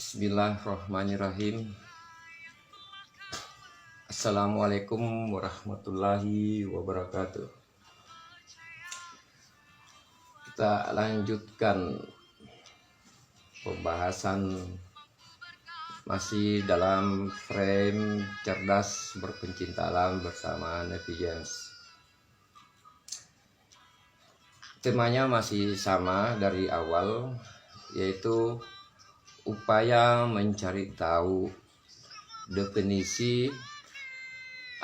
Bismillahirrahmanirrahim. Assalamualaikum warahmatullahi wabarakatuh. Kita lanjutkan pembahasan masih dalam frame cerdas berpencinta alam bersama Nevi James. Temanya masih sama dari awal, yaitu upaya mencari tahu definisi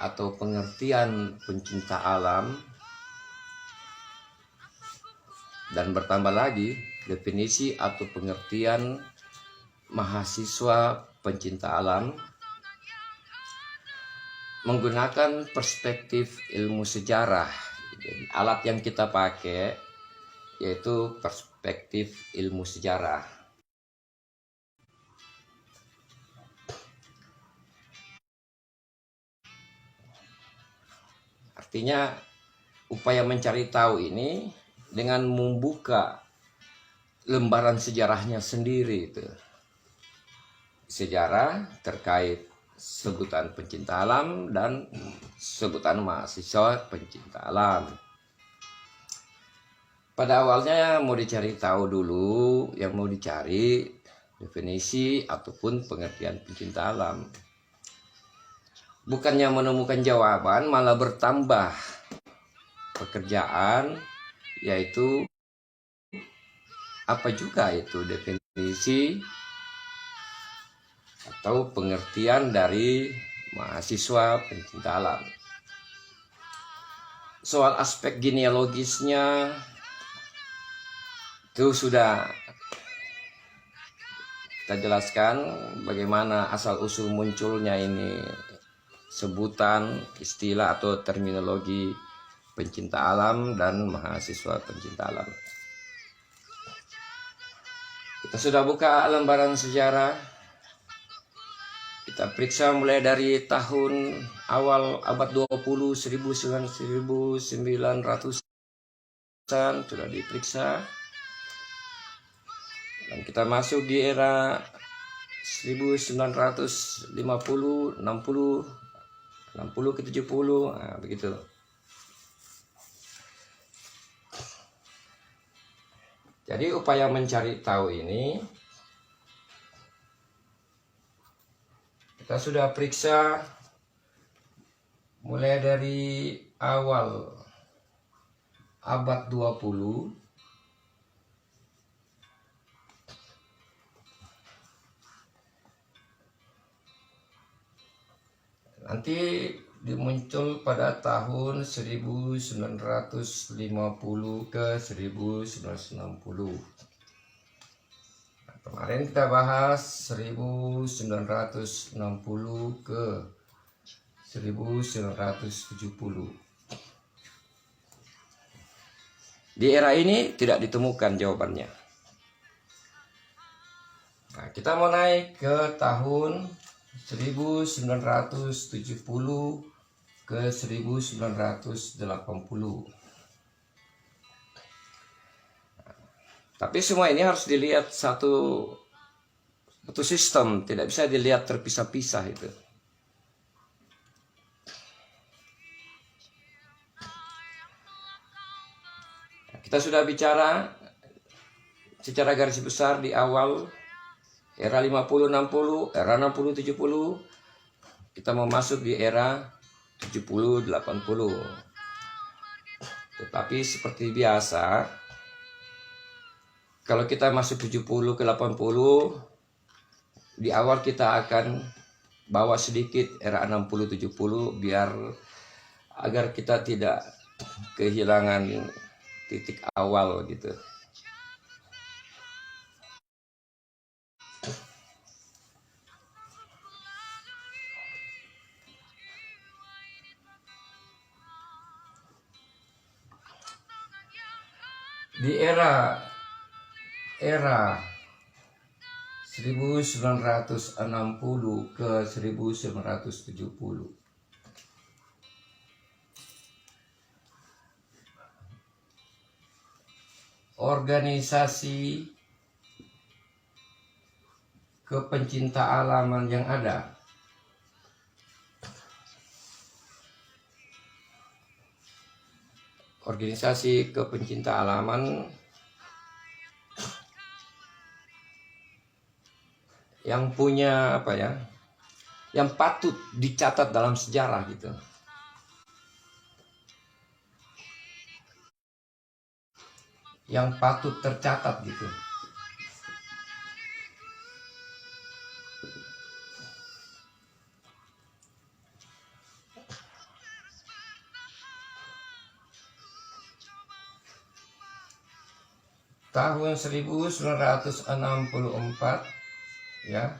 atau pengertian pencinta alam, dan bertambah lagi definisi atau pengertian mahasiswa pencinta alam menggunakan perspektif ilmu sejarah. Jadi, alat yang kita pakai yaitu perspektif ilmu sejarah. Artinya upaya mencari tahu ini dengan membuka lembaran sejarahnya sendiri, itu sejarah terkait sebutan pencinta alam dan sebutan mahasiswa pencinta alam. Pada awalnya mau dicari tahu dulu, yang mau dicari definisi ataupun pengertian pencinta alam. Bukannya menemukan jawaban, malah bertambah pekerjaan, yaitu apa juga itu definisi atau pengertian dari mahasiswa pencinta alam. Soal aspek genealogisnya itu sudah kita jelaskan, bagaimana asal usul munculnya ini sebutan, istilah atau terminologi pencinta alam dan mahasiswa pencinta alam. Kita sudah buka lembaran sejarah. Kita periksa mulai dari tahun awal abad 20, 1900-an sudah diperiksa. Dan kita masuk di era 1950, 60, 60 ke 70, nah, begitu. Jadi upaya mencari tahu ini kita sudah periksa mulai dari awal abad 20, nanti dimuncul pada tahun 1950 ke 1960. Nah, kemarin kita bahas 1960 ke 1970. Di era ini tidak ditemukan jawabannya. Nah, kita mau naik ke tahun 1970 ke 1980. Tapi semua ini harus dilihat satu sistem, tidak bisa dilihat terpisah-pisah itu. Kita sudah bicara secara garis besar di awal era 50-60, era 60-70, kita mau masuk di era 70-80. Tetapi seperti biasa, kalau kita masuk 70 ke 80, di awal kita akan bawa sedikit era 60-70 agar kita tidak kehilangan titik awal gitu. Di era 1960 ke 1970, organisasi ke pencinta alaman yang ada. Organisasi ke pencinta alaman yang punya apa ya, yang patut dicatat dalam sejarah gitu. Yang patut tercatat gitu. Tahun 1964 ya,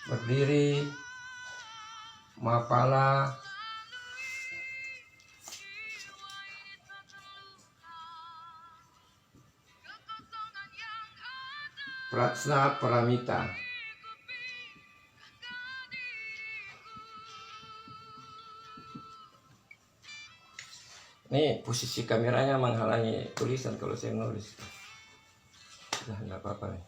berdiri Mapala Pratsna Paramita. Ini posisi kameranya menghalangi tulisan kalau saya nulis. Nah, nggak apa-apa nih.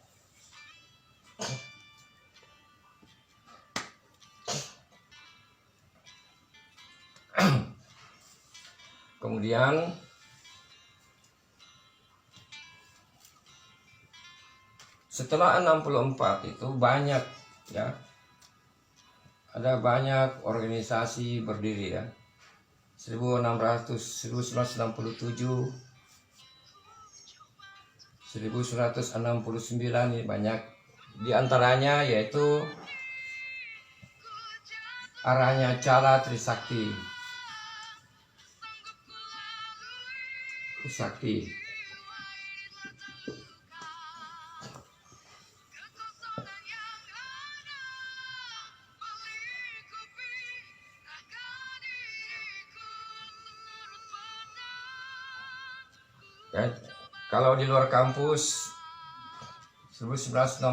Kemudian setelah 64 itu banyak ya, ada banyak organisasi berdiri ya. 1967, 1969 ini banyak. Di antaranya yaitu Aranya Cala Trisakti. Ya, kalau di luar kampus 1967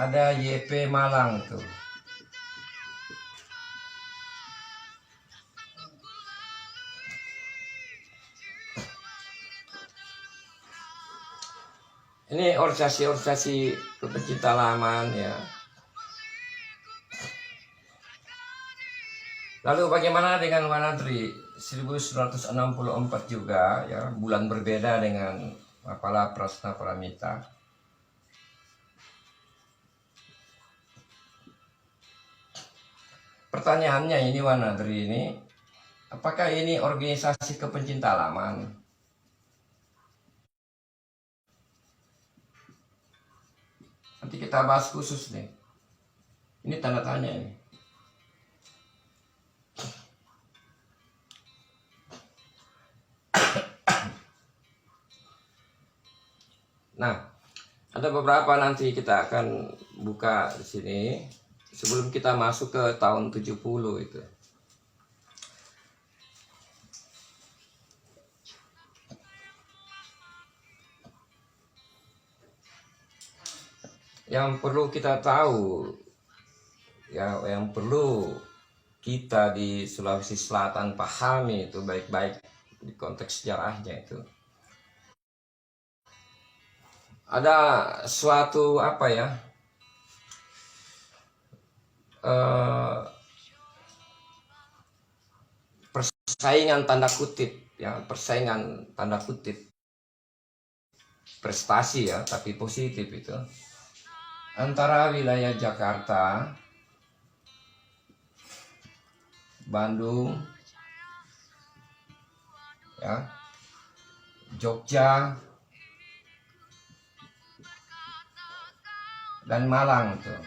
ada YP Malang tuh. Ini organisasi pecinta alaman ya. Lalu bagaimana dengan Wanadri? 1964 juga ya, bulan berbeda dengan Mapala Pratsna Paramita. Pertanyaannya ini Wanadri ini, apakah ini organisasi kepencinta alaman? Nanti kita bahas khusus nih. Ini tanda tanya ini. Nah, ada beberapa nanti kita akan buka di sini sebelum kita masuk ke tahun 70 itu. Yang perlu kita tahu ya, yang perlu kita di Sulawesi Selatan pahami itu baik-baik di konteks sejarahnya itu. Ada suatu apa ya, persaingan tanda kutip ya, persaingan tanda kutip prestasi ya, tapi positif itu antara wilayah Jakarta, Bandung, ya, Jogja, dan Malang tuh.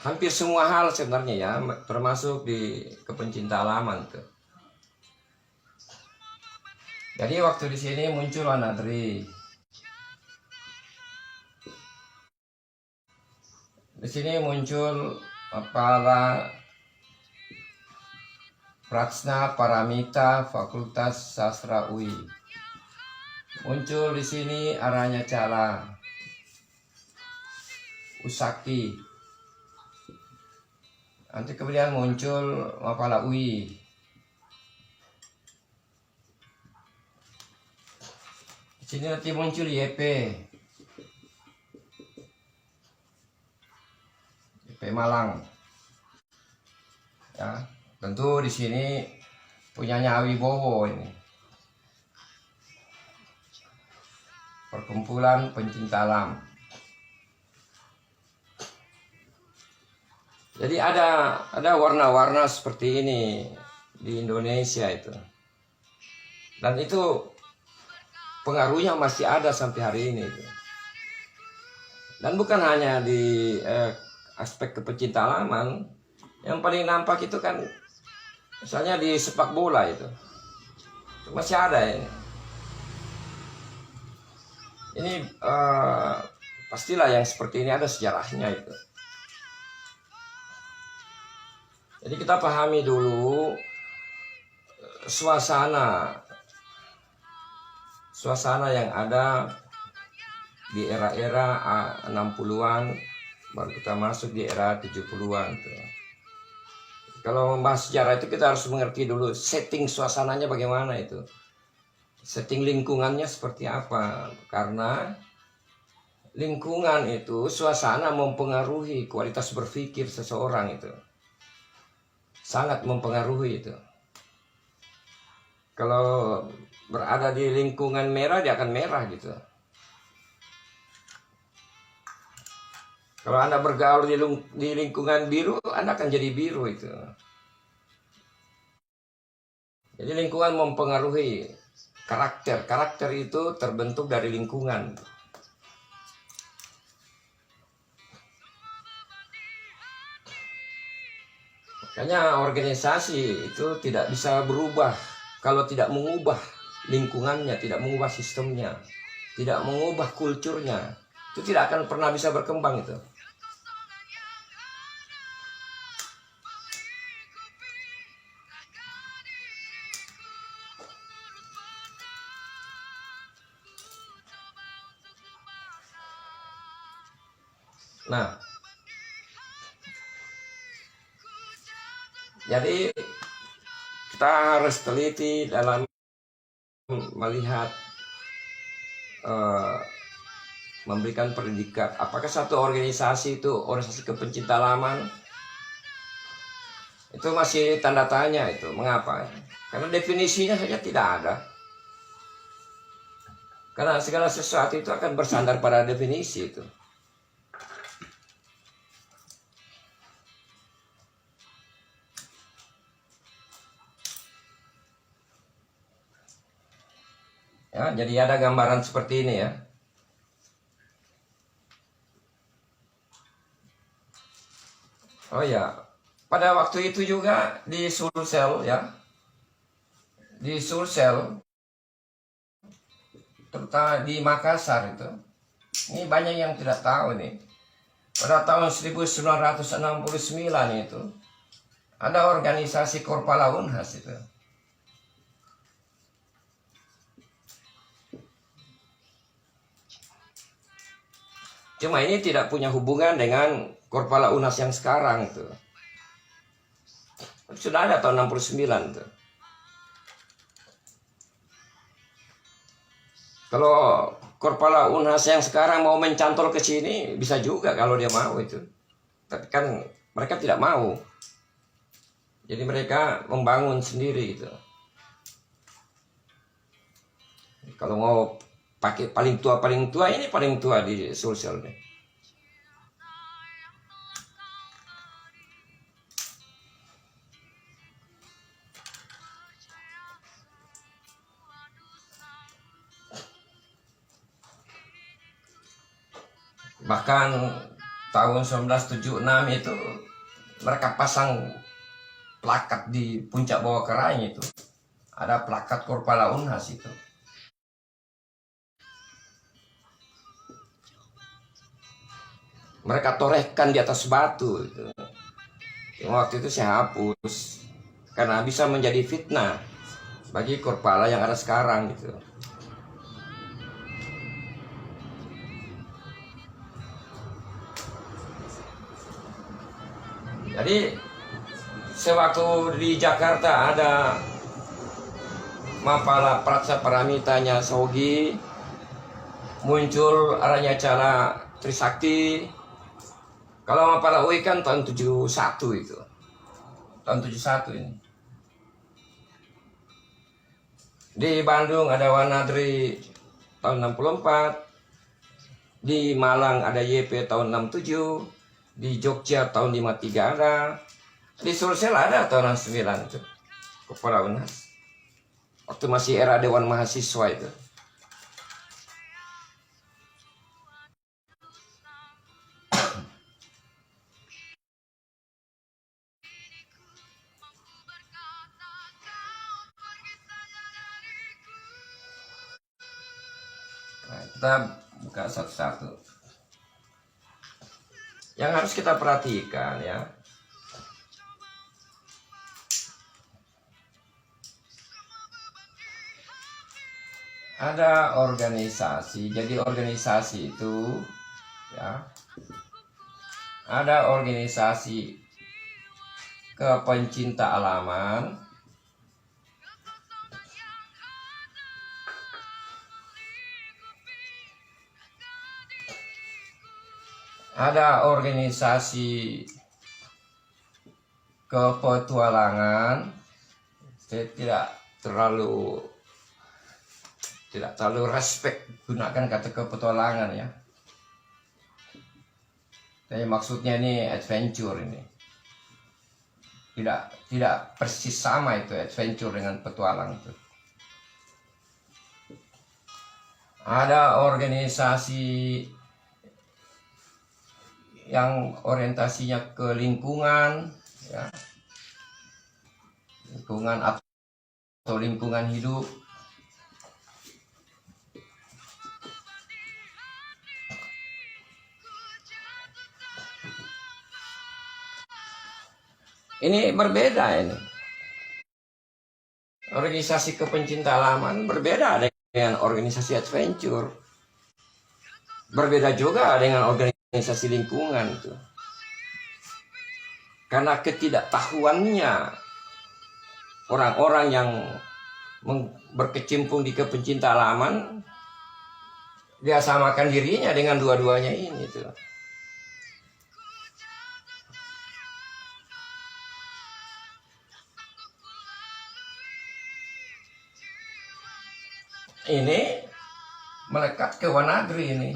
Hampir semua hal sebenarnya ya, termasuk di kepencinta alaman tuh. Jadi waktu di sini muncul Wanadri. Di sini muncul Mapala Pratsna Paramita Fakultas Sastra UI. Muncul di sini Aranya Cala, Usaki. Nanti kemudian muncul Mapala UI. Sini nanti muncul YP. YP Malang. Ya, tentu di sini punyanya Wibowo ini. Perkumpulan pencinta alam. Jadi ada warna-warna seperti ini di Indonesia itu. Dan itu pengaruhnya masih ada sampai hari ini itu. Dan bukan hanya di aspek kepecinta alaman, yang paling nampak itu kan misalnya di sepak bola itu masih ada ini. Ini pastilah yang seperti ini ada sejarahnya itu. Jadi kita pahami dulu suasana yang ada di era-era 60-an, baru kita masuk di era 70-an tuh. Kalau membahas sejarah itu kita harus mengerti dulu setting suasananya bagaimana itu. Setting lingkungannya seperti apa. Karena lingkungan itu, suasana mempengaruhi kualitas berpikir seseorang itu. Sangat mempengaruhi itu. Kalau berada di lingkungan merah, dia akan merah gitu. Kalau Anda bergaul di lingkungan biru, Anda akan jadi biru itu. Jadi lingkungan mempengaruhi karakter. Karakter itu terbentuk dari lingkungan. Makanya organisasi itu tidak bisa berubah kalau tidak mengubah lingkungannya, tidak mengubah sistemnya, tidak mengubah kulturnya. Itu tidak akan pernah bisa berkembang itu. Nah, jadi kita harus teliti dalam melihat memberikan predikat. Apakah satu organisasi itu organisasi kepencinta alaman? Itu masih tanda tanya itu. Mengapa? Karena definisinya saja tidak ada. Karena segala sesuatu itu akan bersandar pada definisi itu. Ya, jadi ada gambaran seperti ini ya. Oh ya, pada waktu itu juga di Sulsel ya, di Sulsel, terutama di Makassar itu, ini banyak yang tidak tahu nih. Pada tahun 1969 itu, ada organisasi Korpala Unhas itu. Cuma ini tidak punya hubungan dengan Korpala Unhas yang sekarang itu. Sudah ada tahun 69 itu. Kalau Korpala Unhas yang sekarang mau mencantol ke sini bisa juga kalau dia mau itu. Tapi kan mereka tidak mau. Jadi mereka membangun sendiri itu. Kalau mau pakai paling tua ini paling tua di Sulsel nih. Bahkan tahun 1976 itu mereka pasang plakat di puncak bawah Keraing itu. Ada plakat Korpala Unhas itu. Mereka torehkan di atas batu itu. Waktu itu saya hapus karena bisa menjadi fitnah bagi Korpala yang ada sekarang gitu. Jadi sewaktu di Jakarta ada Mapala Pratsa Paramitanya Sogi, muncul arahnya acara Trisakti. Kalau Mapala UI kan tahun 71 itu. Tahun 71 ini. Di Bandung ada Wanadri tahun 64. Di Malang ada YP tahun 67. Di Jogja tahun 53 ada. Di Sulsel ada tahun 69 itu. Kepala Unas. Waktu masih era Dewan Mahasiswa itu. Nah, kita buka satu-satu. Yang harus kita perhatikan ya. Ada organisasi. Jadi organisasi itu ya. Ada organisasi kepencinta alaman. Ada organisasi kepetualangan. Saya tidak terlalu respect gunakan kata kepetualangan ya. Tapi maksudnya ini adventure ini. Tidak persis sama itu adventure dengan petualang itu. Ada organisasi yang orientasinya ke lingkungan ya. Lingkungan atau lingkungan hidup. Ini berbeda ini. Organisasi kepencinta alaman berbeda dengan organisasi adventure. Berbeda juga dengan organisasi lingkungan itu. Karena ketidaktahuannya orang-orang yang berkecimpung di kepencinta alaman, dia samakan dirinya dengan dua-duanya ini tuh. Ini melekat ke Wanadri ini.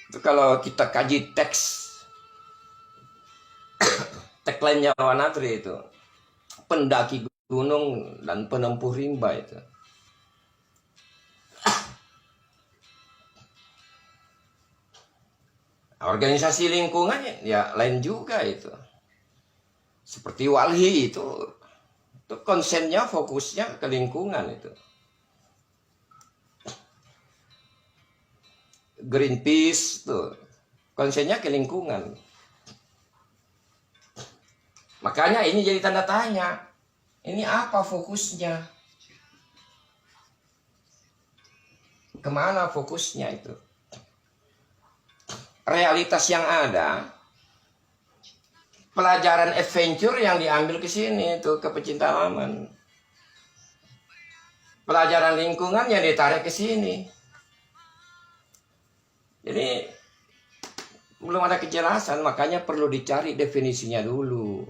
Itu kalau kita kaji teks tagline-nya Wanadri itu, pendaki gunung dan penempuh rimba itu. Organisasi lingkungan ya lain juga itu. Seperti Walhi itu konsennya fokusnya ke lingkungan itu. Greenpeace tuh konsennya ke lingkungan. Makanya ini jadi tanda tanya. Ini apa fokusnya? Kemana fokusnya itu? Realitas yang ada, pelajaran adventure yang diambil ke sini itu ke pecinta alaman. Pelajaran lingkungan yang ditarik ke sini. Jadi belum ada kejelasan, makanya perlu dicari definisinya dulu.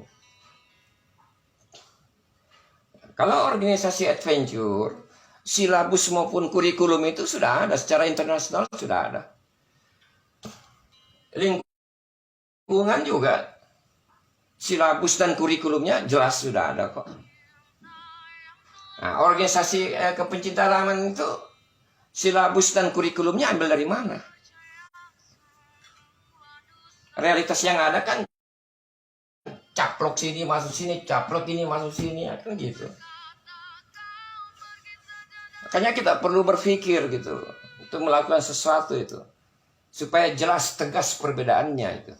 Kalau organisasi adventure, silabus maupun kurikulum itu sudah ada secara internasional, sudah ada. Lingkungan juga silabus dan kurikulumnya jelas sudah ada kok. Nah, organisasi kepencinta alaman itu silabus dan kurikulumnya ambil dari mana? Realitas yang ada kan caplok sini masuk sini, caplok ini masuk sini, kan gitu. Makanya kita perlu berpikir gitu untuk melakukan sesuatu itu supaya jelas tegas perbedaannya itu.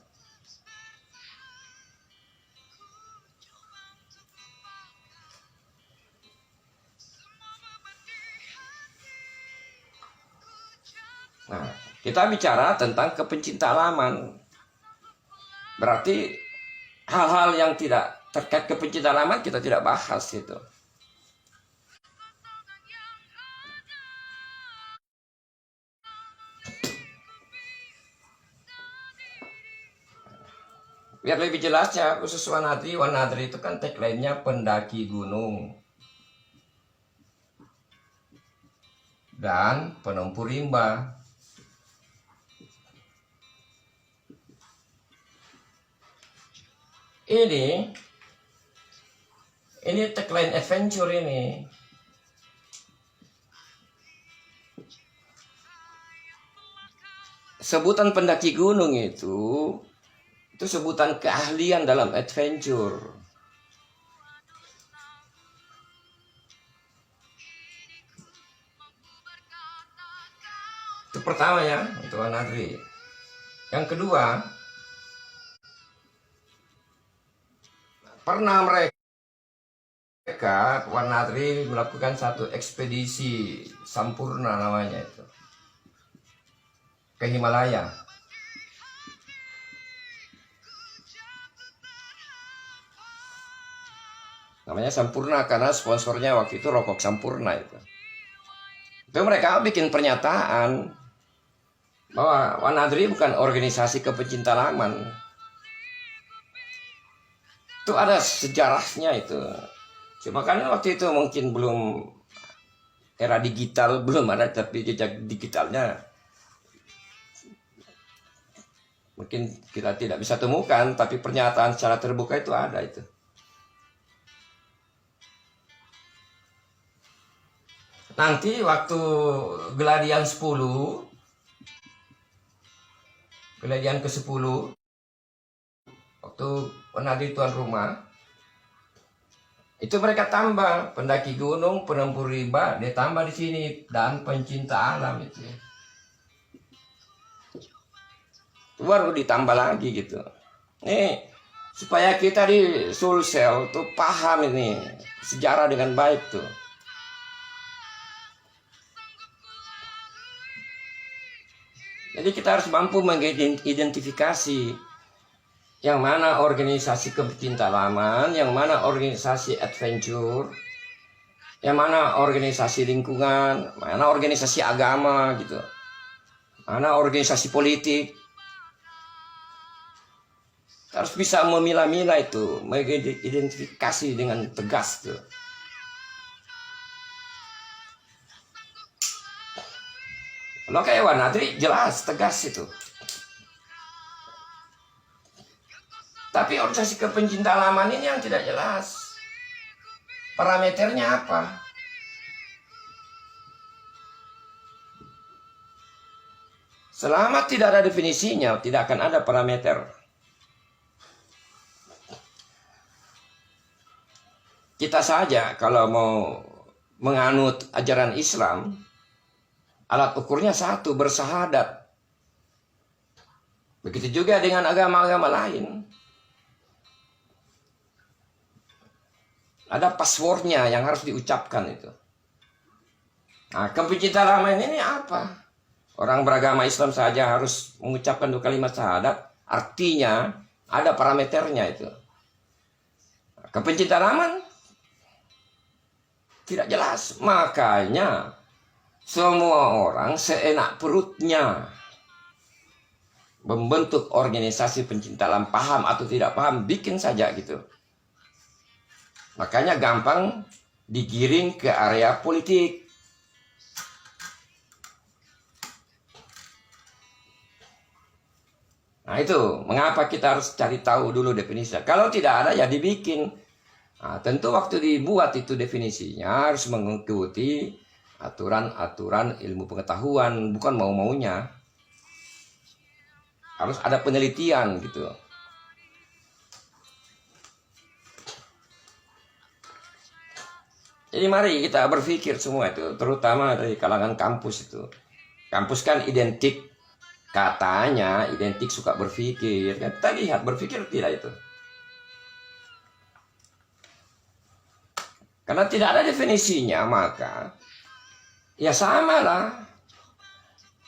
Nah, kita bicara tentang kepencinta alaman. Berarti hal-hal yang tidak terkait kepencinta alaman kita tidak bahas itu. Biar lebih jelasnya, khusus Wanadri, Wanadri itu kan tagline-nya pendaki gunung dan penempuh rimba. Ini tagline adventure ini. Sebutan pendaki gunung itu sebutan keahlian dalam adventure. Itu pertama ya, untuk Wanadri. Yang kedua, pernah mereka Wanadri melakukan satu ekspedisi Sampurna namanya itu, ke Himalaya. Namanya Sampurna karena sponsornya waktu itu rokok Sampurna itu. Itu mereka bikin pernyataan bahwa Wanadri bukan organisasi kepecinta laman. Itu ada sejarahnya itu. Cuma kan waktu itu mungkin belum era digital, belum ada, tapi jejak digitalnya mungkin kita tidak bisa temukan, tapi pernyataan secara terbuka itu ada itu. Nanti waktu Geladian 10, Geladian ke-10, waktu Wanadri tuan rumah, itu mereka tambah pendaki gunung, penempuh rimba, dia tambah di sini, dan pencinta alam itu. Baru ditambah lagi gitu. Nih, supaya kita di Sulsel tuh paham ini sejarah dengan baik tuh. Jadi kita harus mampu mengidentifikasi yang mana organisasi kepecinta laman, yang mana organisasi adventure, yang mana organisasi lingkungan, mana organisasi agama gitu, mana organisasi politik. Kita harus bisa memilah-milah itu, mengidentifikasi dengan tegas tuh. Kalau kayak Wanadri jelas tegas itu. Tapi organisasi kepencinta laman ini yang tidak jelas. Parameternya apa? Selama tidak ada definisinya, tidak akan ada parameter. Kita saja kalau mau menganut ajaran Islam, alat ukurnya satu, bersahadat. Begitu juga dengan agama-agama lain. Ada passwordnya yang harus diucapkan itu. Nah, kepencinta laman ini apa? Orang beragama Islam saja harus mengucapkan 2 kalimat syahadat. Artinya ada parameternya itu. Kepencinta laman tidak jelas. Makanya semua orang seenak perutnya membentuk organisasi pencinta alam, paham atau tidak paham, bikin saja gitu. Makanya gampang digiring ke area politik. Nah itu, mengapa kita harus cari tahu dulu definisinya. Kalau tidak ada ya dibikin. Nah, tentu waktu dibuat itu definisinya harus mengikuti aturan-aturan ilmu pengetahuan, bukan mau-maunya. Harus ada penelitian gitu. Jadi mari kita berpikir semua itu, terutama dari kalangan kampus itu. Kampus kan identik, katanya identik suka berpikir. Kita lihat berpikir tidak itu. Karena tidak ada definisinya, maka ya sama lah.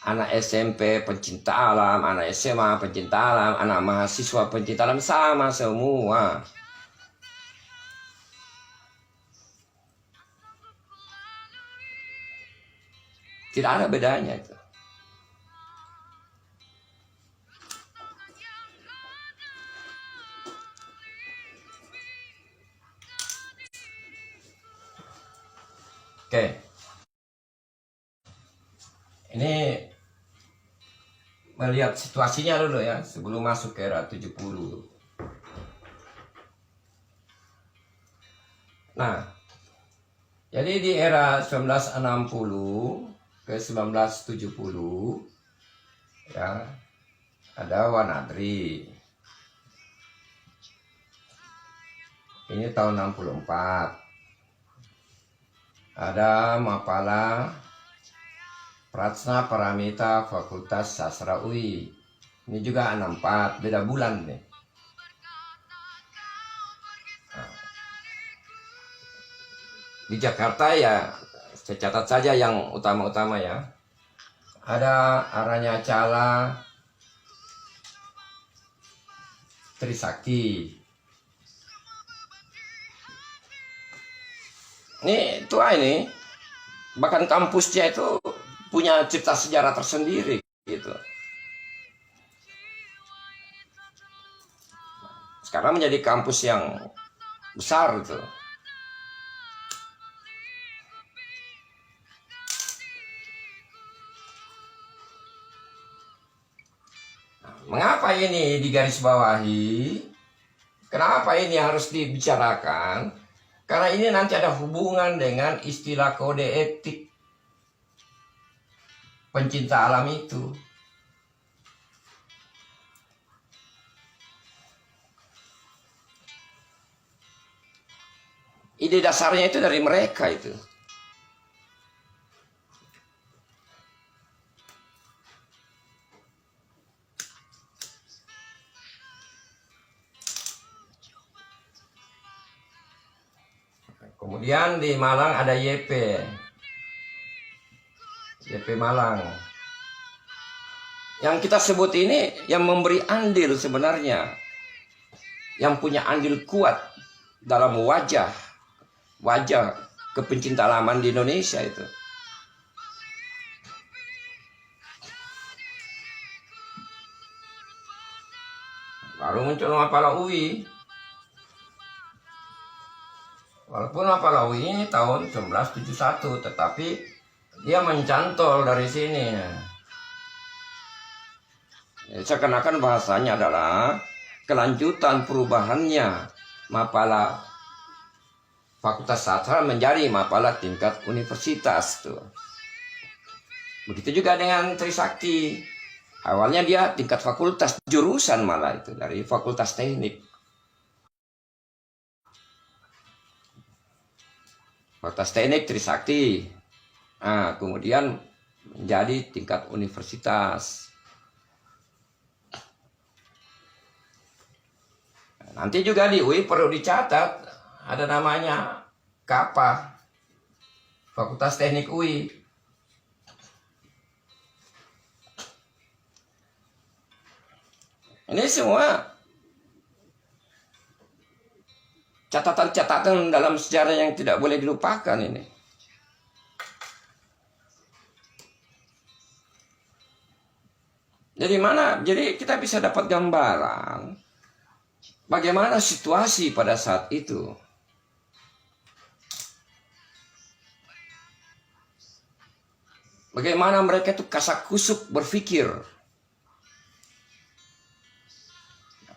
Anak SMP pencinta alam, anak SMA pencinta alam, anak mahasiswa pencinta alam, sama semua. Tidak ada bedanya itu. Oke. Ini melihat situasinya dulu ya sebelum masuk ke era 70. Nah, jadi di era 1960 ke 1970 ya ada Wanadri. Ini tahun 64. Ada Mapala Pratsna Paramita Fakultas Sastra UI. Ini juga 64, beda bulan nih. Di Jakarta ya, saya catat saja yang utama-utama ya. Ada Aranya Cala Trisakti. Ini tua ini, bahkan kampusnya itu punya cipta sejarah tersendiri gitu. Sekarang menjadi kampus yang besar gitu. Mengapa ini digarisbawahi? Kenapa ini harus dibicarakan? Karena ini nanti ada hubungan dengan istilah kode etik pencinta alam itu. Ide dasarnya itu dari mereka itu. Kemudian di Malang ada YP Malang. Yang kita sebut ini yang memberi andil sebenarnya. Yang punya andil kuat dalam wajah kepencinta alaman di Indonesia itu. Baru muncul Mapala UI. Walaupun Mapala UI ini tahun 1971, tetapi dia mencantol dari sini. Seakan-akan bahasanya adalah kelanjutan perubahannya Mapala Fakultas Sastra menjadi Mapala tingkat universitas tuh. Begitu juga dengan Trisakti. Awalnya dia tingkat fakultas, jurusan malah itu dari Fakultas Teknik. Fakultas Teknik Trisakti. Nah, kemudian menjadi tingkat universitas. Nanti juga di UI perlu dicatat ada namanya KAPA, Fakultas Teknik UI. Ini semua catatan-catatan dalam sejarah yang tidak boleh dilupakan ini. Jadi kita bisa dapat gambaran bagaimana situasi pada saat itu. Bagaimana mereka itu kasak-kusuk berpikir.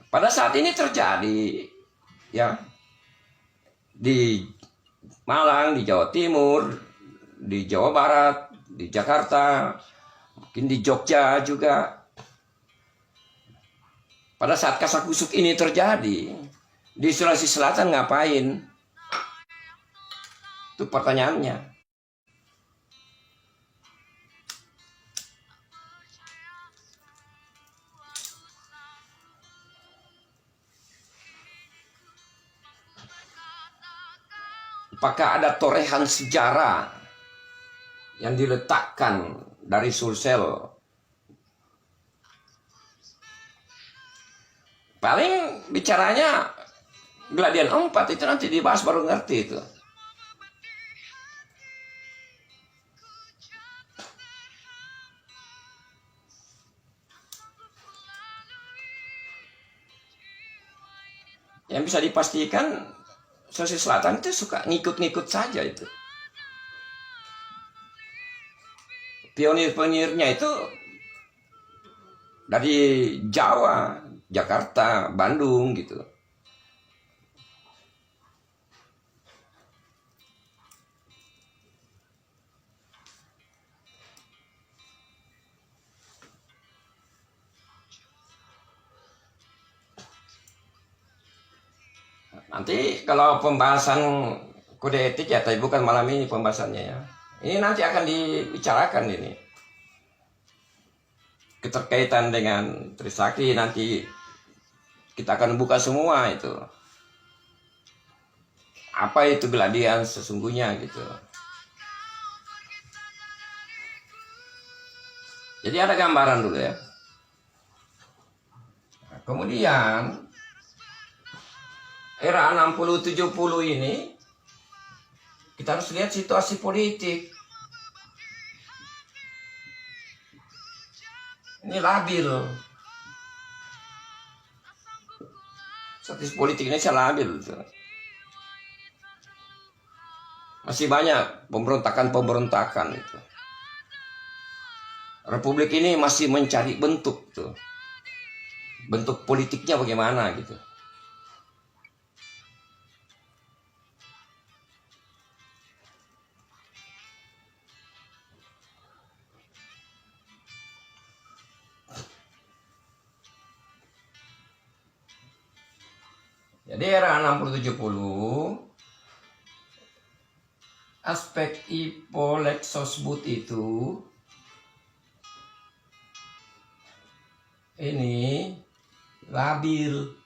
Pada saat ini terjadi ya di Malang, di Jawa Timur, di Jawa Barat, di Jakarta, mungkin di Jogja juga. Pada saat kasak-kusuk ini terjadi, di Sulawesi Selatan ngapain? Itu pertanyaannya. Apakah ada torehan sejarah yang diletakkan dari Sulsel? Paling bicaranya Gladian 4 itu nanti dibahas baru ngerti itu. Yang bisa dipastikan Sulawesi Selatan itu suka ngikut-ngikut saja itu. pionir-pionirnya itu dari Jawa, Jakarta, Bandung gitu. Nanti kalau pembahasan kode etik ya, tapi bukan malam ini pembahasannya ya. Ini nanti akan dibicarakan ini. Keterkaitan dengan Trisakti nanti kita akan buka semua itu. Apa itu Geladian sesungguhnya gitu. Jadi ada gambaran dulu ya. Nah, kemudian era 60-70 ini kita harus lihat situasi politik. Ini labil. Status politik Indonesia labil. Masih banyak pemberontakan-pemberontakan itu. Republik ini masih mencari bentuk tuh. Bentuk politiknya bagaimana gitu. Jadi era 60-70 aspek Ipolexosbud itu ini labil.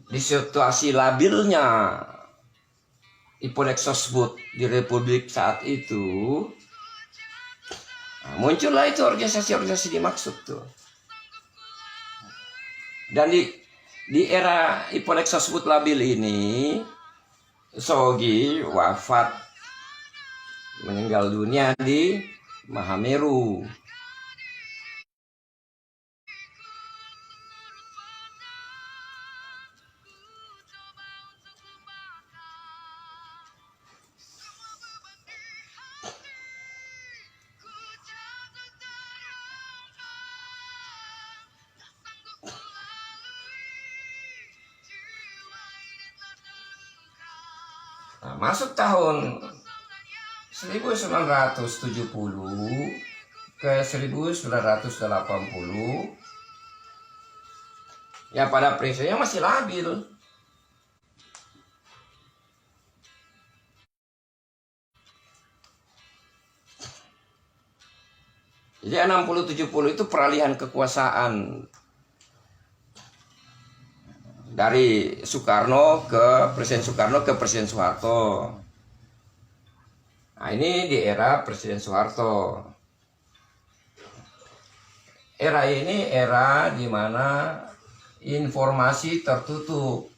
Di situasi labilnya Ipolexosbud di Republik saat itu, nah, muncullah itu organisasi-organisasi dimaksud tuh. Dan di era Ipolexosbud labil ini, Sogi wafat, meninggal dunia di Mahameru. Nah, masuk tahun 1970 ke 1980, ya pada prinsipnya masih labil. Jadi 60-70 itu peralihan kekuasaan dari Soekarno ke Presiden Soekarno ke Presiden Soeharto. Nah, ini di era Presiden Soeharto. Era ini era di mana informasi tertutup.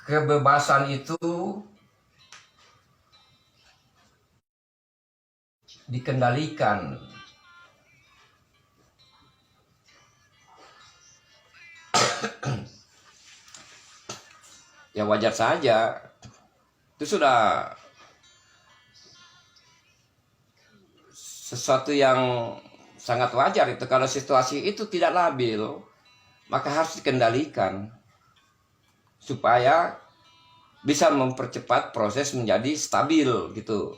Kebebasan itu dikendalikan. Ya wajar saja. Itu sudah sesuatu yang sangat wajar itu. Kalau situasi itu tidak labil, maka harus dikendalikan supaya bisa mempercepat proses menjadi stabil gitu.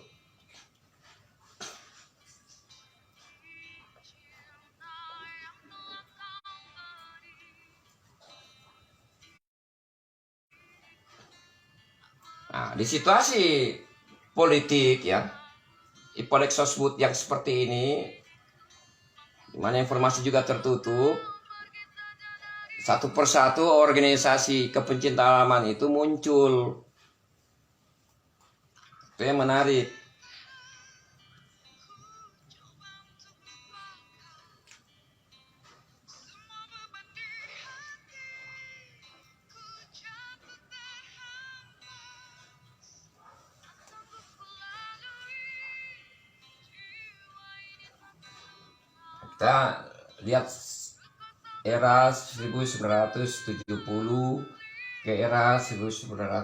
Nah, di situasi politik ya, Ipolexosbud yang seperti ini, di mana informasi juga tertutup, satu persatu organisasi kepencinta alaman itu muncul. Itu yang menarik. Kita lihat era 1970 ke era 1980.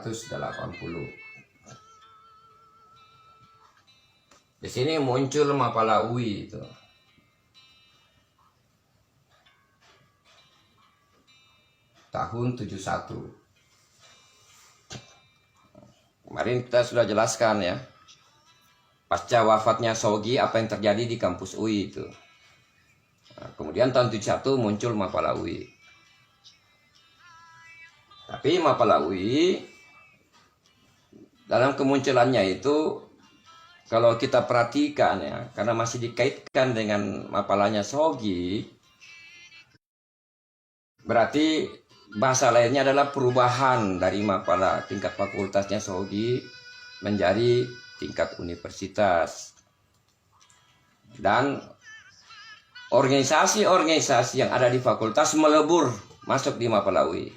Di sini muncul Mapala UI itu. Tahun 71. Kemarin kita sudah jelaskan ya. Pasca wafatnya Sogi, apa yang terjadi di kampus UI itu. Nah, kemudian tahun 71 muncul Mapala UI. Tapi Mapala UI dalam kemunculannya itu, kalau kita perhatikan ya, karena masih dikaitkan dengan mapalanya Sogi, berarti bahasa lainnya adalah perubahan dari mapala tingkat fakultasnya Sogi menjadi tingkat universitas. Dan organisasi-organisasi yang ada di fakultas melebur masuk di Mapala UI.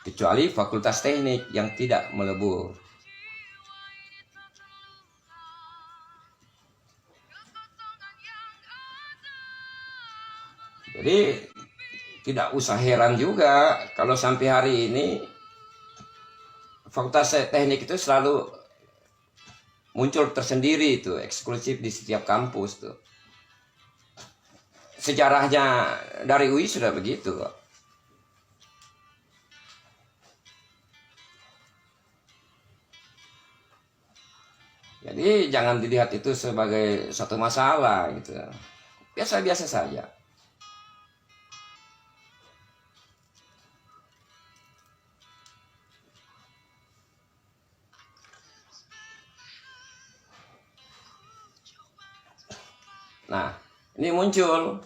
Kecuali fakultas teknik yang tidak melebur. Jadi tidak usah heran juga kalau sampai hari ini fakultas teknik itu selalu muncul tersendiri itu, eksklusif di setiap kampus tuh. Sejarahnya dari UI sudah begitu kok. Jadi jangan dilihat itu sebagai satu masalah gitu. Biasa-biasa saja. Nah, ini muncul.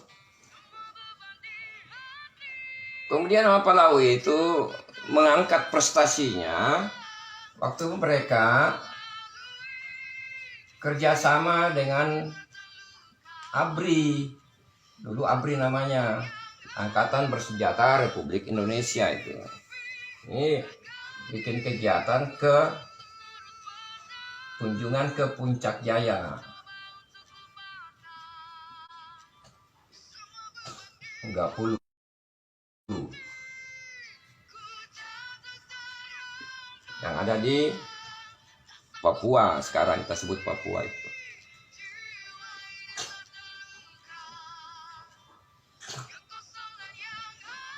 Kemudian Mapala UI itu mengangkat prestasinya waktu mereka kerjasama dengan ABRI. Dulu ABRI namanya, Angkatan Bersenjata Republik Indonesia itu. Ini bikin kegiatan kunjungan ke Puncak Jaya. Enggak puluh. Yang ada di Papua, sekarang kita sebut Papua itu.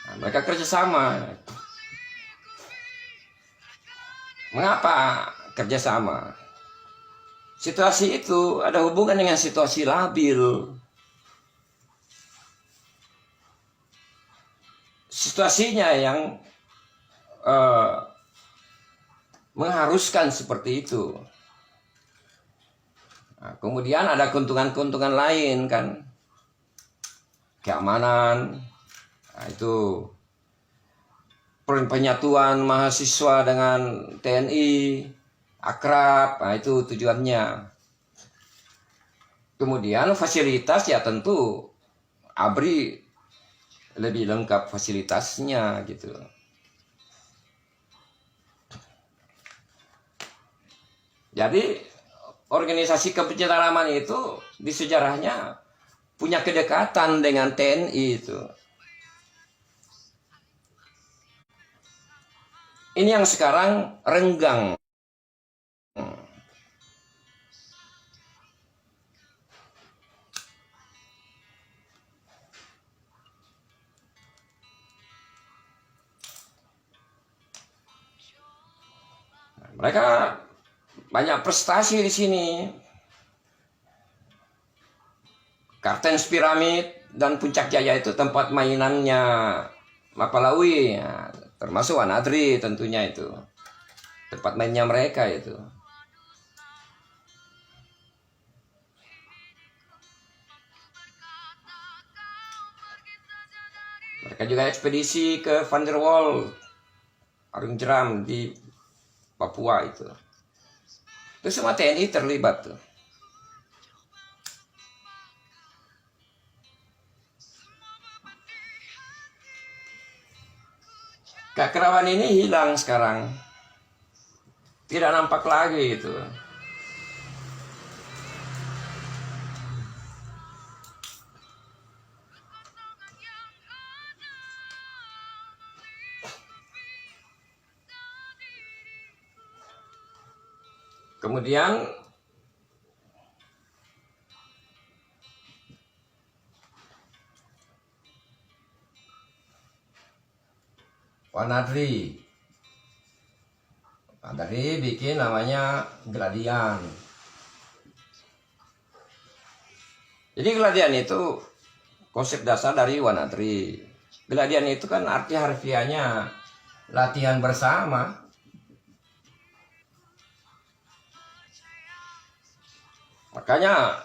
Nah, mereka kerjasama. Mengapa kerjasama? Situasi itu ada hubungan dengan situasi labil. Situasinya yang mengharuskan seperti itu. Nah, kemudian ada keuntungan-keuntungan lain kan, keamanan, nah, itu penyatuan mahasiswa dengan TNI, akrab, nah itu tujuannya. Kemudian fasilitas ya tentu ABRI lebih lengkap fasilitasnya gitu. Jadi organisasi kepencetaraman itu di sejarahnya punya kedekatan dengan TNI itu. Ini yang sekarang renggang. Mereka banyak prestasi di sini. Kartens Piramid dan Puncak Jaya itu tempat mainannya Mapala UI, ya, termasuk Anadri tentunya itu. Tempat mainnya mereka itu. Mereka juga ekspedisi ke Van der Waal, Arung Jeram di Papua itu. Itu semua TNI terlibat tuh. Keakraban ini hilang sekarang. tidak nampak lagi itu. Kemudian Wanadri. Tadi bikin namanya Gladian. Jadi Gladian itu konsep dasar dari Wanadri. Gladian itu kan arti harfiahnya latihan bersama. Makanya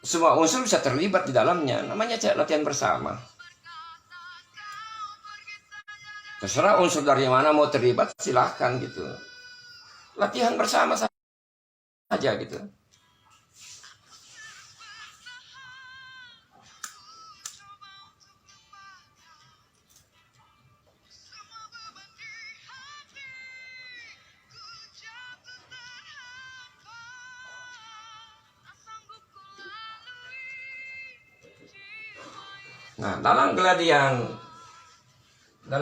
semua unsur bisa terlibat di dalamnya. Namanya latihan bersama. Terserah unsur dari mana mau terlibat, silahkan gitu. Latihan bersama saja gitu. Nah, dalam Gladian 1,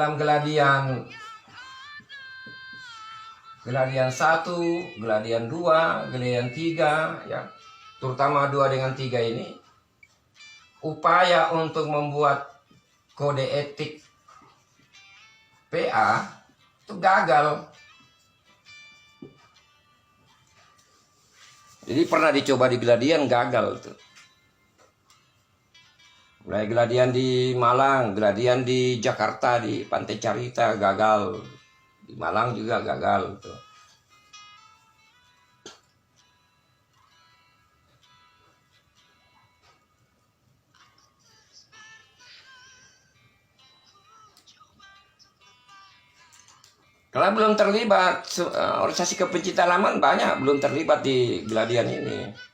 Gladian 2, Gladian 3 ya. Terutama 2 dengan 3 ini upaya untuk membuat kode etik PA itu gagal. Jadi pernah dicoba di Gladian, gagal tuh. Mulai Gladian di Malang, Gladian di Jakarta, di Pantai Carita, gagal. Di Malang juga gagal tuh. Kalau belum terlibat, organisasi kepencinta halaman banyak belum terlibat di Gladian ini.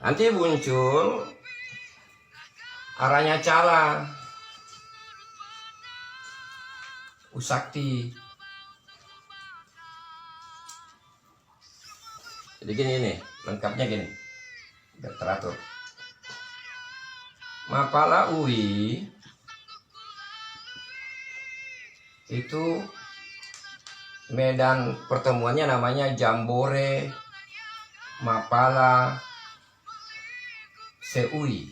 Nanti muncul Aranya Cala, Usakti. Jadi gini nih, lengkapnya gini, biar teratur. Mapala UI itu medan pertemuannya namanya Jambore Mapala Seui.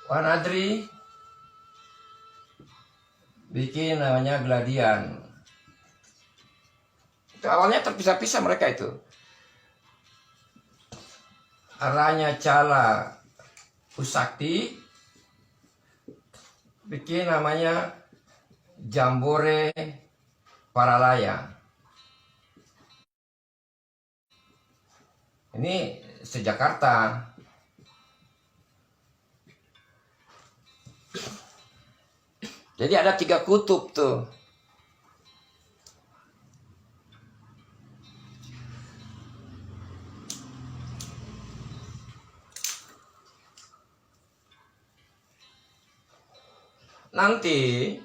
Wanadri bikin namanya Gladian. Itu awalnya terpisah-pisah mereka itu. Aranya Cala Usakti bikin namanya Jambore Paralaya. Ini se-Jakarta. Jadi ada 3 kutub tuh. Nanti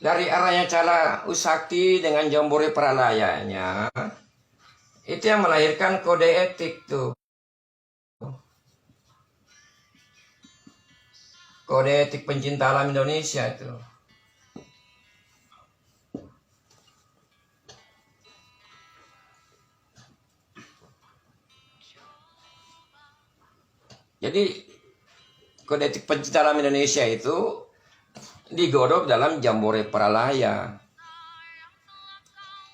dari Aranya Cala Usakti dengan Jambore Paralayanya itu yang melahirkan kode etik tuh. Kode etik pencinta alam Indonesia itu. Jadi kode etik pencinta alam Indonesia itu digodok dalam Jambore Paralaya.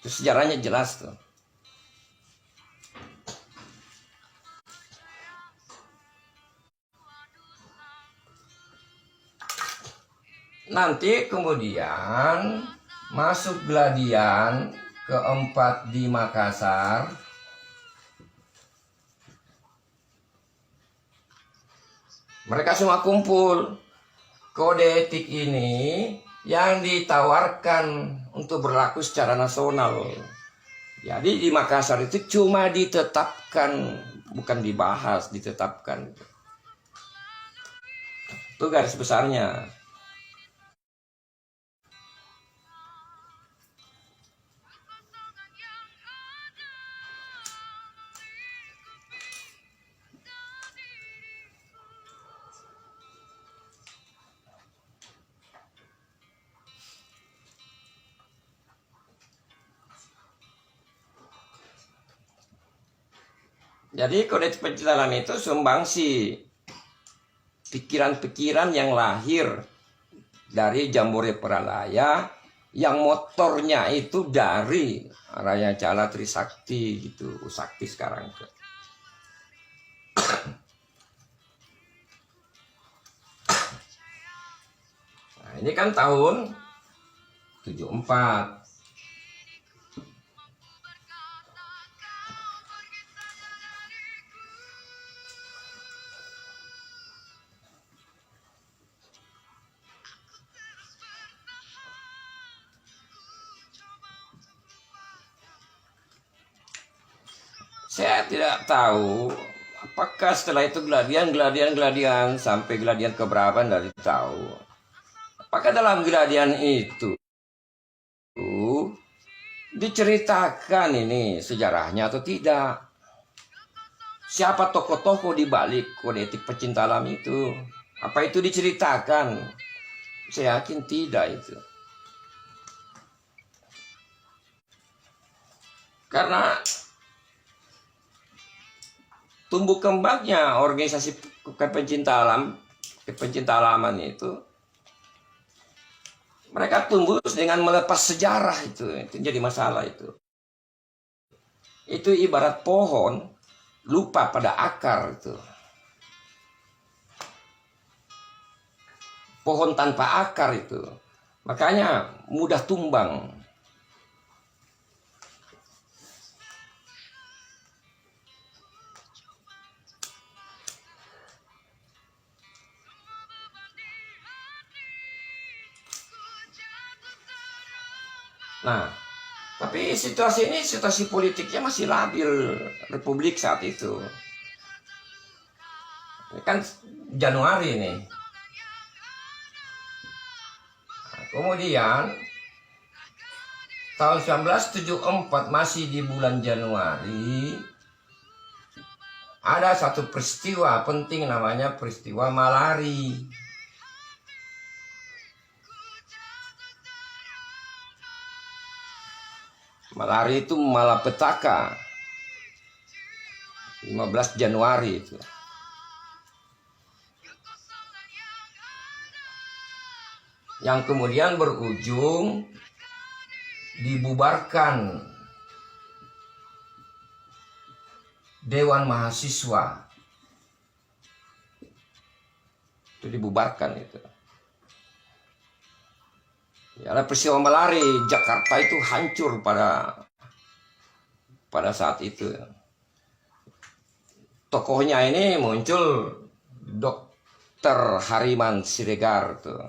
Itu sejarahnya jelas tuh. Nanti kemudian masuk Gladian keempat di Makassar. Mereka semua kumpul. Kode etik ini yang ditawarkan untuk berlaku secara nasional. Jadi di Makassar itu cuma ditetapkan, bukan dibahas, ditetapkan. Itu garis besarnya. Jadi kode etik pencipta alam itu sumbangsi pikiran-pikiran yang lahir dari Jambore Pralaya, yang motornya itu dari Raya Cala Trisakti gitu, Sakti sekarang tuh. Nah, ini kan tahun 74. Saya tidak tahu apakah setelah itu geladian sampai geladian keberapa dari tahu. Apakah dalam geladian itu diceritakan ini sejarahnya atau tidak? Siapa tokoh-tokoh di balik kode etik pecinta alam itu? Apa itu diceritakan? Saya yakin tidak itu. Karena tumbuh kembangnya organisasi pecinta alam, pecinta alaman itu, mereka tumbuh dengan melepas sejarah itu jadi masalah itu. Itu ibarat pohon lupa pada akar itu. Pohon tanpa akar itu, makanya mudah tumbang. Nah, tapi situasi ini, situasi politiknya masih labil Republik saat itu. Ini kan Januari nih. Nah, kemudian tahun 1974 masih di bulan Januari, ada satu peristiwa penting namanya peristiwa Malari. Malari itu malapetaka 15 Januari itu. Yang kemudian berujung dibubarkan Dewan Mahasiswa. Itu dibubarkan itu. Ya, ada peristiwa Malari, Jakarta itu hancur pada saat itu. Tokohnya ini muncul Dr. Hariman Siregar tuh.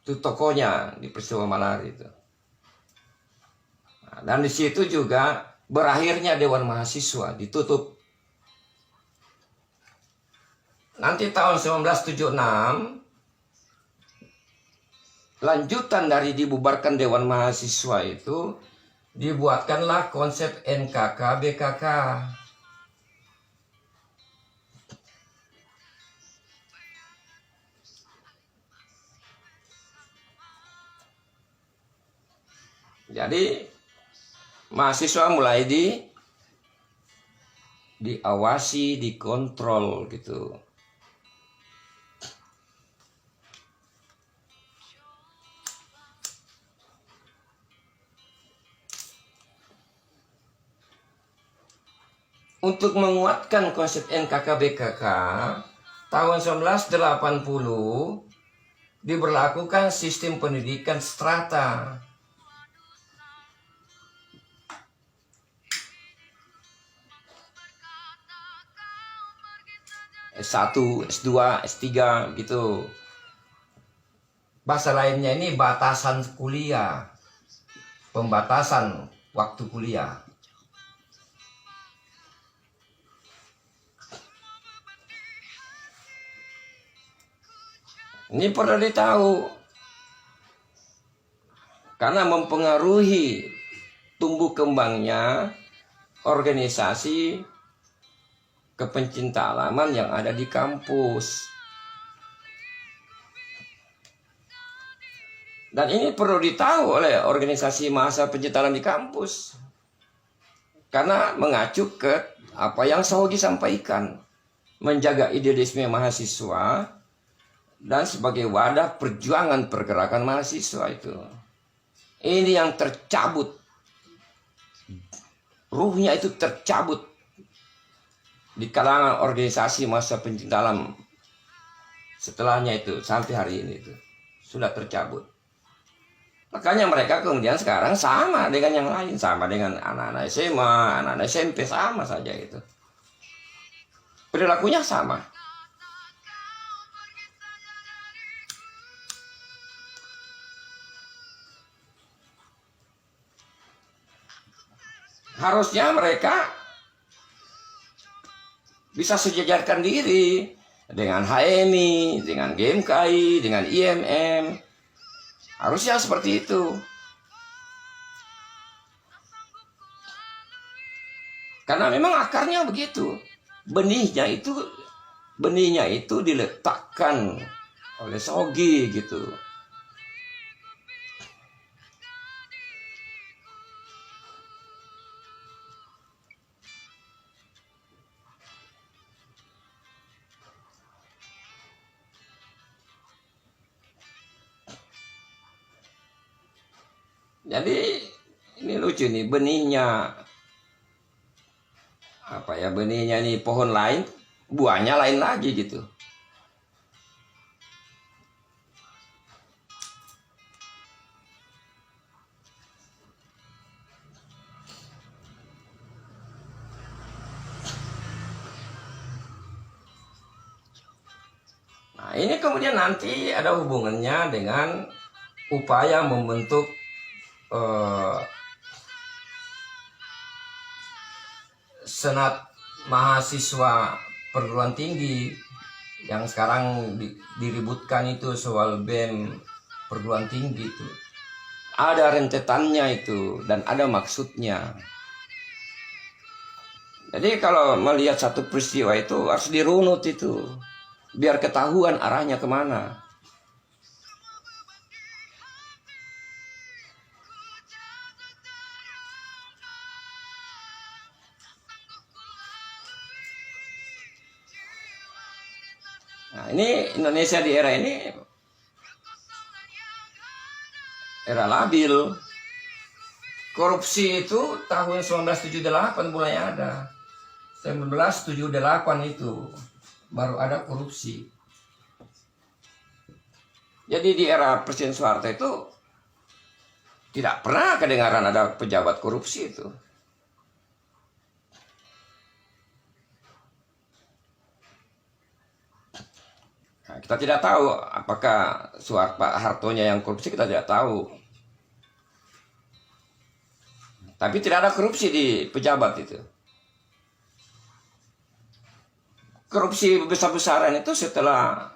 Itu tokohnya di peristiwa Malari itu. Nah, dan di situ juga berakhirnya Dewan Mahasiswa, ditutup. Nanti tahun 1976 lanjutan dari dibubarkan Dewan Mahasiswa itu, dibuatkanlah konsep NKK BKK. Jadi mahasiswa mulai diawasi, dikontrol gitu. Untuk menguatkan konsep NKK-BKK, tahun 1980 diberlakukan sistem pendidikan strata. S1, S2, S3 gitu. Bahasa lainnya ini batasan kuliah, pembatasan waktu kuliah. Ini perlu ditahu karena mempengaruhi tumbuh kembangnya organisasi kepencinta alaman yang ada di kampus. Dan ini perlu ditahu oleh organisasi mahasiswa pencinta alam di kampus. Karena mengacu ke apa yang Sahogi sampaikan. Menjaga idealisme mahasiswa dan sebagai wadah perjuangan pergerakan mahasiswa itu. Ini yang tercabut. Ruhnya itu tercabut di kalangan organisasi mahasiswa pencinta alam. Setelahnya itu sampai hari ini itu sudah tercabut. Makanya mereka kemudian sekarang sama dengan yang lain, sama dengan anak-anak SMA, anak-anak SMP, sama saja itu. Perilakunya sama. Harusnya mereka bisa sejajarkan diri dengan HMI, dengan GMKI, dengan IMM. Harusnya seperti itu. Karena memang akarnya begitu. Benihnya itu diletakkan oleh Sahogi gitu. Jadi ini lucu nih, benihnya apa ya, benihnya nih pohon lain, buahnya lain lagi gitu. Nah, ini kemudian nanti ada hubungannya dengan upaya membentuk senat mahasiswa perguruan tinggi yang sekarang diributkan itu soal BEM perguruan tinggi itu. Ada rentetannya itu dan ada maksudnya. Jadi kalau melihat satu peristiwa itu harus dirunut itu, biar ketahuan arahnya kemana. Nah, ini Indonesia di era ini era labil. Korupsi itu tahun 1978 mulai ada. 1978 itu baru ada korupsi. Jadi di era Presiden Soeharto itu tidak pernah kedengaran ada pejabat korupsi itu. Nah, kita tidak tahu apakah Pak Hartonya yang korupsi, kita tidak tahu. Tapi tidak ada korupsi di pejabat itu. Korupsi besar-besaran itu setelah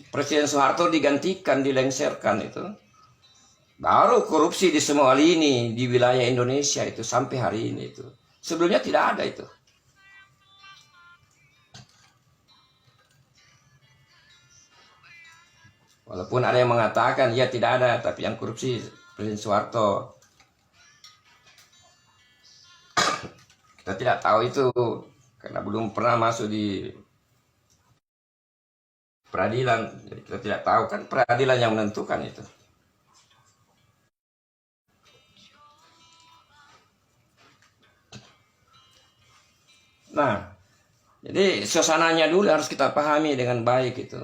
Presiden Soeharto digantikan, dilengserkan itu. Baru korupsi di semua lini di wilayah Indonesia itu sampai hari ini itu. Sebelumnya tidak ada itu. Walaupun ada yang mengatakan ya tidak ada, tapi yang korupsi Presiden Soeharto. Kita tidak tahu itu karena belum pernah masuk di peradilan. Jadi kita tidak tahu, kan peradilan yang menentukan itu. Nah, jadi suasananya dulu harus kita pahami dengan baik itu.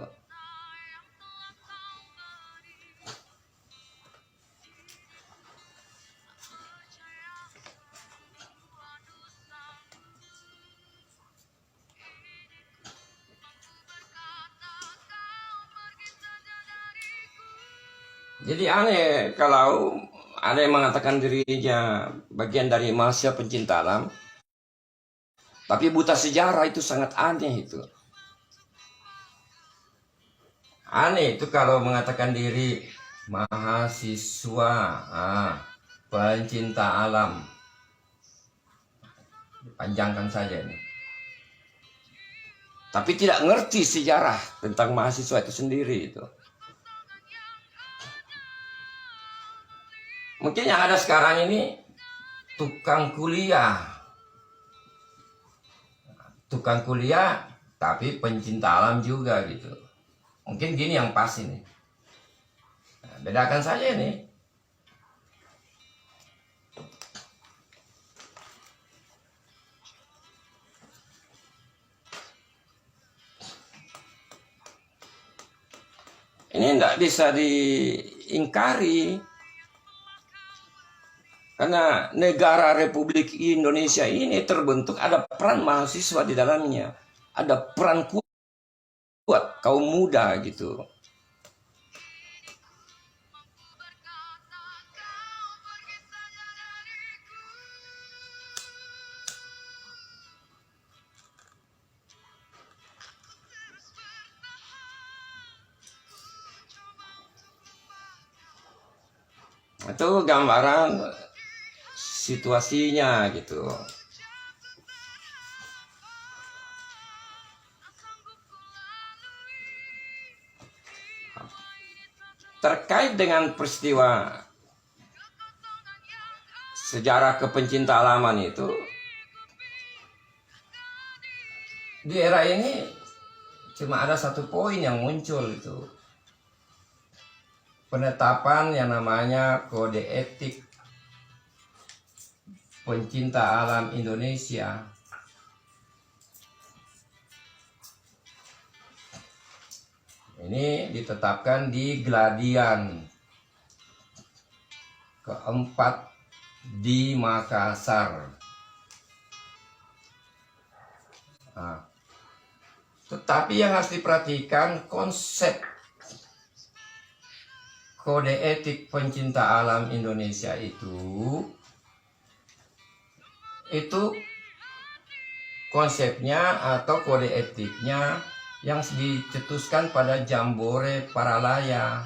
Jadi aneh kalau ada yang mengatakan dirinya bagian dari mahasiswa pencinta alam, tapi buta sejarah. Itu sangat aneh itu. Aneh itu kalau mengatakan diri mahasiswa pencinta alam. Panjangkan saja ini. Tapi tidak ngerti sejarah tentang mahasiswa itu sendiri itu. Mungkin yang ada sekarang ini tukang kuliah. Tukang kuliah tapi pencinta alam juga gitu. Mungkin gini yang pas ini. Nah, bedakan saja ini. Ini tidak bisa diingkari. Karena negara Republik Indonesia ini terbentuk, ada peran mahasiswa di dalamnya. Ada peran kuat kaum muda gitu. Itu gambaran situasinya gitu. Terkait dengan peristiwa sejarah kepencinta alaman itu, di era ini cuma ada satu poin yang muncul itu. Penetapan yang namanya Kode Etik Pencinta Alam Indonesia. Ini ditetapkan di Gladian keempat di Makassar. Nah, tetapi yang harus diperhatikan, konsep Kode Etik Pencinta Alam Indonesia itu konsepnya atau kode etiknya yang dicetuskan pada Jambore Paralaya.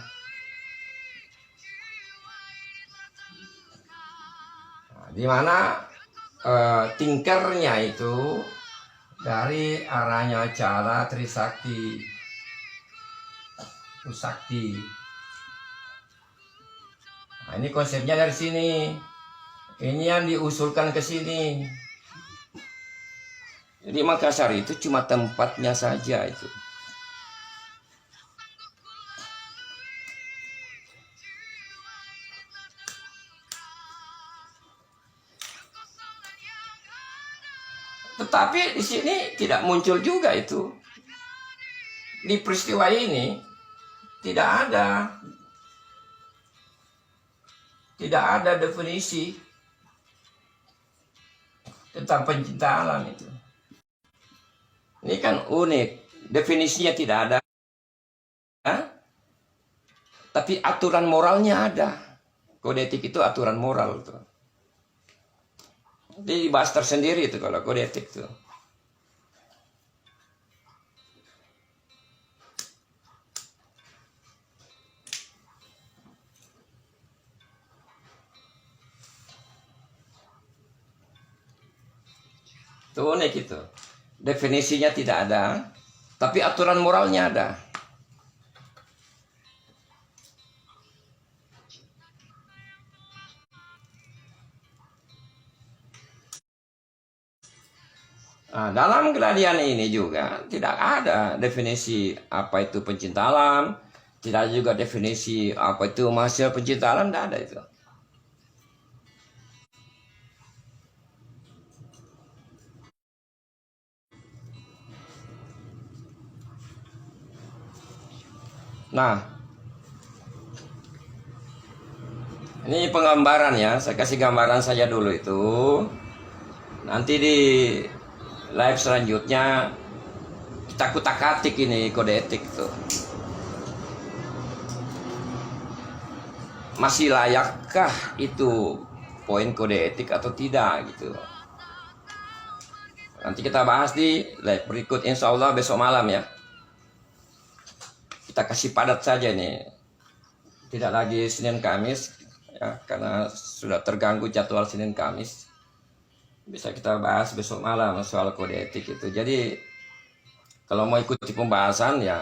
Nah, di mana tinkernya itu dari Aranya Cala Trisakti. Nah, ini konsepnya dari sini. Ini yang diusulkan ke sini. Jadi Makassar itu cuma tempatnya saja itu. Tetapi di sini tidak muncul juga itu. Di peristiwa ini tidak ada definisi tentang pencinta alam itu. Ini kan unik, definisinya tidak ada, tapi aturan moralnya ada. Kode etik itu aturan moral tuh. Jadi dibahas tersendiri itu kalau kode etik tuh. Itu unik itu. Definisinya tidak ada, tapi aturan moralnya ada. Nah, dalam Gladian ini juga tidak ada definisi apa itu pencinta alam, tidak juga definisi apa itu mahasiswa pencinta alam, tidak ada itu. Nah, ini penggambaran ya, saya kasih gambaran saja dulu itu. Nanti di live selanjutnya kita kutak-atik ini kode etik tuh. masih layakkah itu poin kode etik atau tidak gitu. Nanti kita bahas di live berikut insya Allah besok malam ya. Kita kasih padat saja nih, tidak lagi Senin Kamis ya, karena sudah terganggu jadwal Senin Kamis. Bisa kita bahas besok malam soal kode etik itu. Jadi kalau mau ikuti pembahasan ya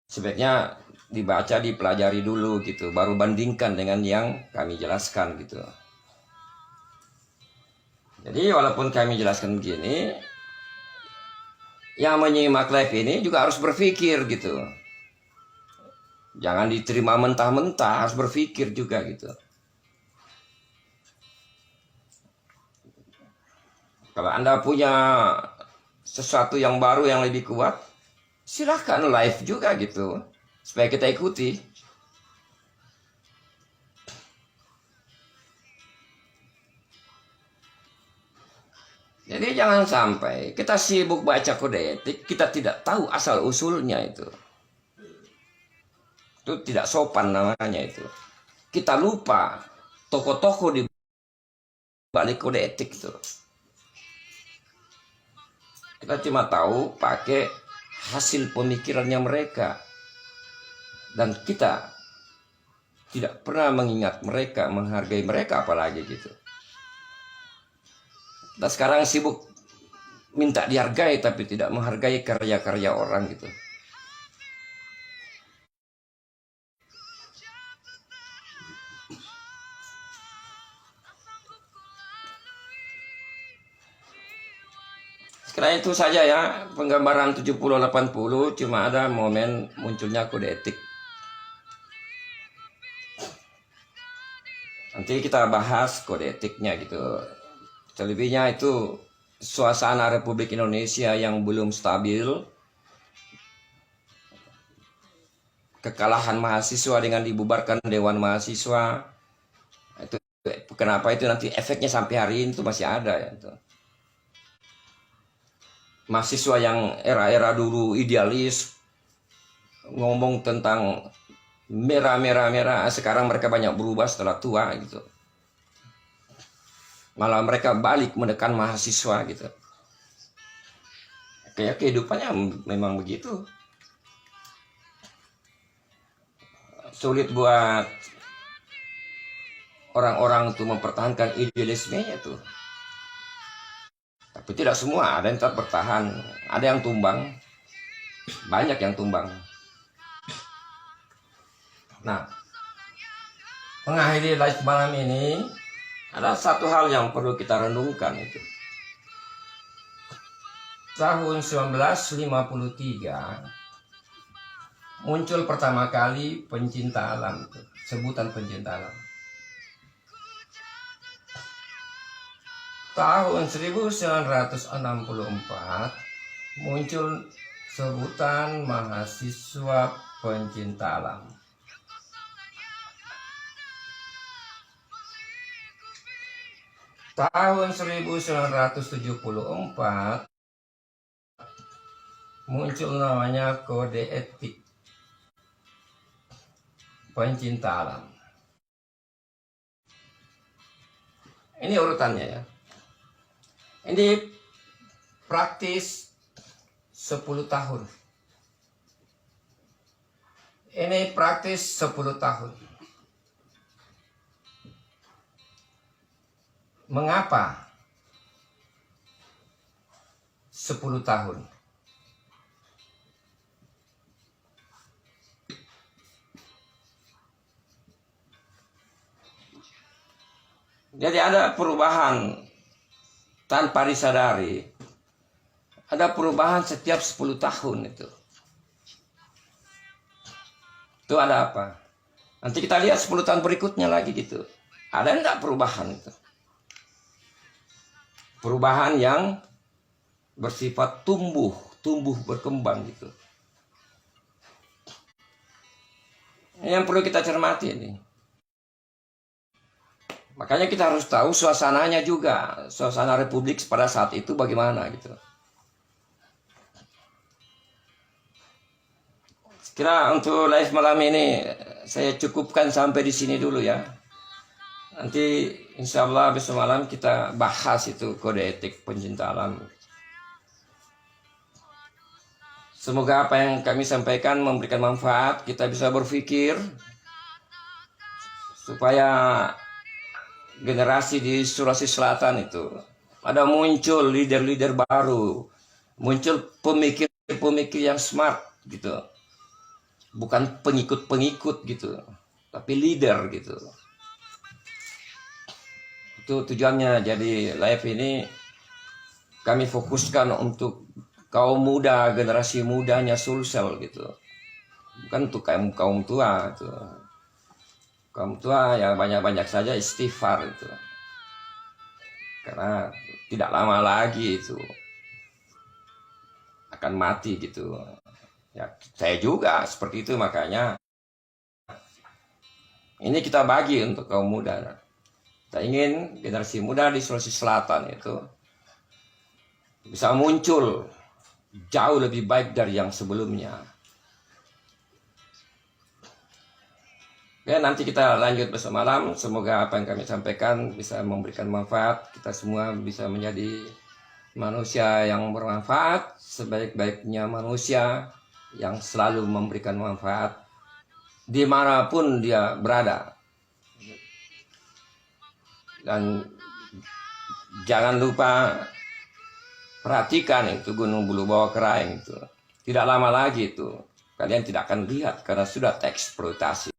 sebaiknya dibaca, dipelajari dulu gitu, baru bandingkan dengan yang kami jelaskan gitu. Jadi walaupun kami jelaskan begini, yang menyimak live ini juga harus berpikir gitu. Jangan diterima mentah-mentah, harus berpikir juga gitu. Kalau Anda punya sesuatu yang baru yang lebih kuat, silahkan live juga gitu, supaya kita ikuti. Jadi jangan sampai kita sibuk baca kode etik, kita tidak tahu asal usulnya itu. Itu tidak sopan namanya itu. Kita lupa tokoh-tokoh di balik kode etik itu. Kita cuma tahu pakai hasil pemikirannya mereka. Dan kita tidak pernah mengingat mereka, menghargai mereka apalagi gitu. Kita sekarang sibuk minta dihargai tapi tidak menghargai karya-karya orang gitu. Sekarang itu saja ya penggambaran 70-80, cuma ada momen munculnya kode etik. Nanti kita bahas kode etiknya gitu. Selebihnya itu suasana Republik Indonesia yang belum stabil, kekalahan mahasiswa dengan dibubarkan Dewan Mahasiswa, itu kenapa itu nanti efeknya sampai hari ini itu masih ada ya. Itu. Mahasiswa yang era-era dulu idealis, ngomong tentang merah, sekarang mereka banyak berubah setelah tua gitu. Malah mereka balik menekan mahasiswa gitu. Kayak kehidupannya memang begitu. Sulit buat orang-orang untuk mempertahankan idealismenya tuh. Tapi tidak semua, ada yang tetap bertahan, ada yang tumbang, banyak yang tumbang. Nah, mengakhiri live malam ini, ada satu hal yang perlu kita renungkan itu. Tahun 1953 muncul pertama kali pencinta alam, sebutan pencinta alam. Tahun 1964 muncul sebutan mahasiswa pencinta alam. Tahun 1974 muncul namanya kode etik pencinta alam. Ini urutannya ya. Ini praktis 10 tahun. Ini praktis 10 tahun. Mengapa 10 tahun? Jadi ada perubahan tanpa disadari. Ada perubahan setiap 10 tahun itu. Itu ada apa? Nanti kita lihat 10 tahun berikutnya lagi gitu. Ada enggak perubahan itu? Perubahan yang bersifat tumbuh berkembang gitu. Ini yang perlu kita cermati ini. Makanya kita harus tahu suasananya juga, suasana Republik pada saat itu bagaimana gitu. Kira untuk live malam ini saya cukupkan sampai di sini dulu ya. Nanti insya Allah besok malam kita bahas itu kode etik pencinta alam. Semoga apa yang kami sampaikan memberikan manfaat, kita bisa berpikir supaya generasi di Sulawesi Selatan itu ada muncul leader-leader baru, muncul pemikir-pemikir yang smart gitu. Bukan pengikut-pengikut gitu, tapi leader gitu. Itu tujuannya. Jadi live ini kami fokuskan untuk kaum muda, generasi mudanya Sulsel gitu. Bukan untuk kaum tua gitu. Kaum tua ya banyak-banyak saja istighfar itu. Karena tidak lama lagi itu akan mati gitu. Ya, saya juga seperti itu, makanya ini kita bagi untuk kaum muda. Kita ingin generasi muda di Sulawesi Selatan itu bisa muncul jauh lebih baik dari yang sebelumnya. Oke, nanti kita lanjut besok malam. Semoga apa yang kami sampaikan bisa memberikan manfaat. Kita semua bisa menjadi manusia yang bermanfaat, sebaik-baiknya manusia yang selalu memberikan manfaat dimanapun dia berada. Dan jangan lupa perhatikan itu Gunung Bulu Bawah Keraeng itu. Tidak lama lagi itu kalian tidak akan lihat karena sudah tereksploitasi.